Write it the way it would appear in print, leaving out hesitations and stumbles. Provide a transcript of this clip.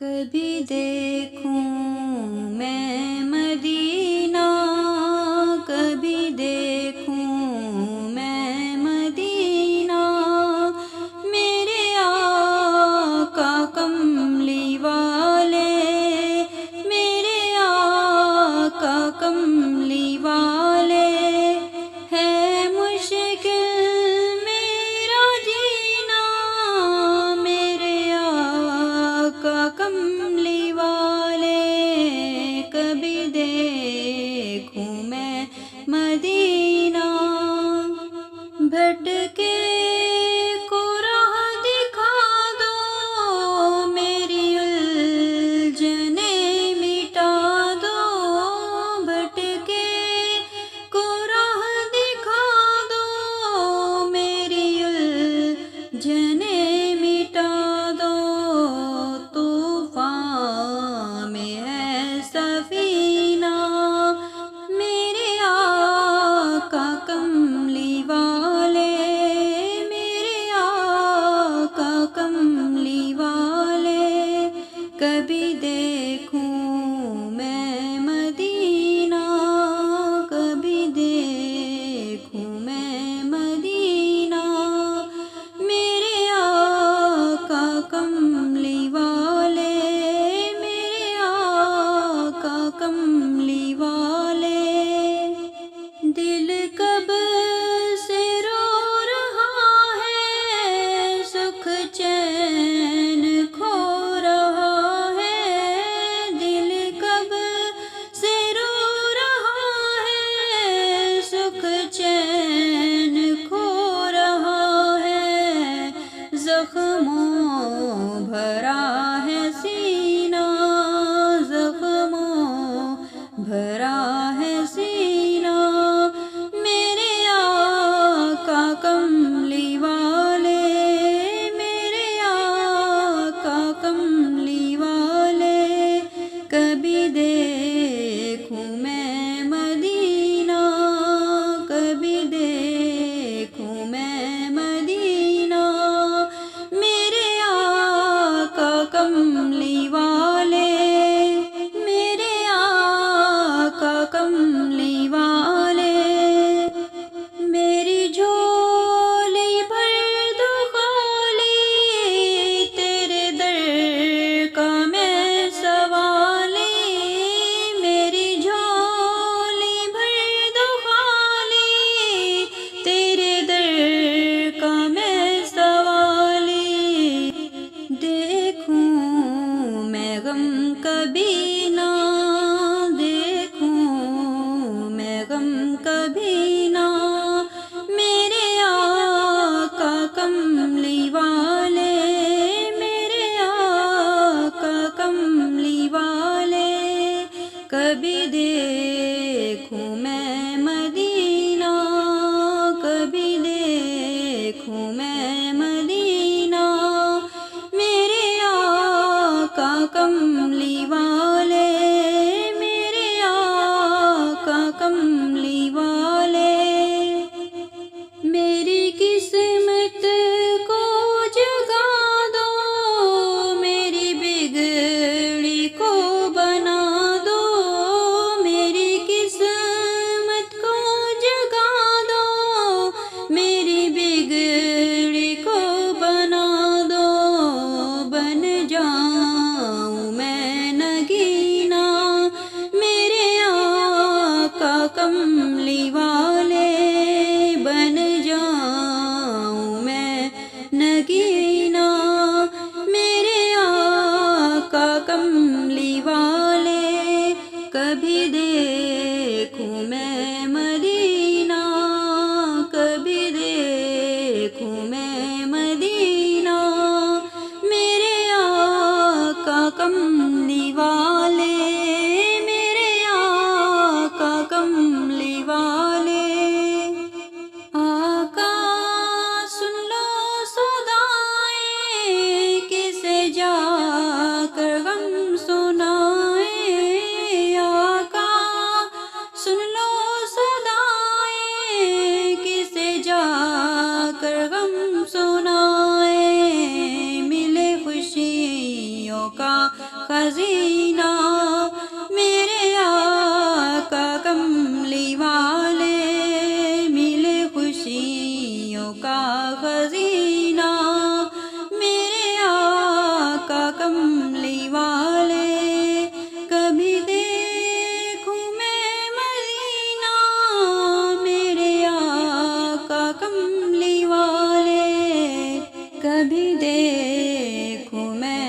کبھی دیکھوں میں مدینہ، کبھی دیکھوں میں مدینہ، میرے آقا کملی والے، میرے آقا کملی والے، ہے مشکل میرا جینا، میرے آقا کملی والے، کبھی دیکھوں میں مدینہ، بھٹکے کو راہ دکھا دو، میری الجھنیں مٹا دو، بھٹکے کو راہ دکھا دو، میری الجھنیں مٹا دو، طوفان میں ہے سفینہ، میرے آقا کملی والے، میرے آقا کملی والے، کبھی دیکھوں میں مدینہ، کبھی دیکھوں میں مدینہ، میرے آقا کملی والے، میرے آقا کملی والے، دل کب سے رو رہا ہے، سکھ چین کھو رہا ہے، دل کب سے رو رہا ہے، سکھ چین کھو رہا ہے، زخموں بھرا ہے سینہ، زخموں بھرا ہے سینہ، میرے آقا کملی والے، میرے آقا کملی والے، کبھی دیکھوں میں مدینہ، کبھی دیکھوں میں مدینہ، میرے آقا کملی والے، میرے آقا کملی والے، میری جھولی بھر دو خالی، تیرے در کا میں سوالی، میری جھولی بھر دو خالی، تیرے در کا میں سوالی، دیکھوں میں غم کبھی نہ، دیکھوں میں غم کبھی نہ، میرے آقا کملی والے، میرے آقا کملی والے، کبھی دیکھوں میں مدینہ، کبھی دیکھوں میں مدینہ، میرے آقا کملی والے، میرے آقا کملی والے، میری قسمت کو جگا دو، میری بگڑی کو بنا دو، میری قسمت کو جگا دو، میری بگڑی کو بنا دو، بن جاؤں میں نگینا، میرے آقا کملی والے، بن جاؤں میں نگینا، میرے آقا کملی والے، کبھی دیکھوں میں مدینہ، کبھی دیکھوں میں مدینہ، میرے آقا کملی والے، میرے آقا کملی والے، آقا سن لو صدائیں، کسے جا کر غم سنائیں، آقا سن لو صدائیں، کسے جا کر غم سنائیں، ملے خوشیوں کا کا خزینہ، میرے آقا کملی والے ملے خوشیوں کا خزینہ، میرے آقا کملی والے کبھی دیکھوں میں مدینہ، میرے آقا کملی والے کبھی دیکھوں میں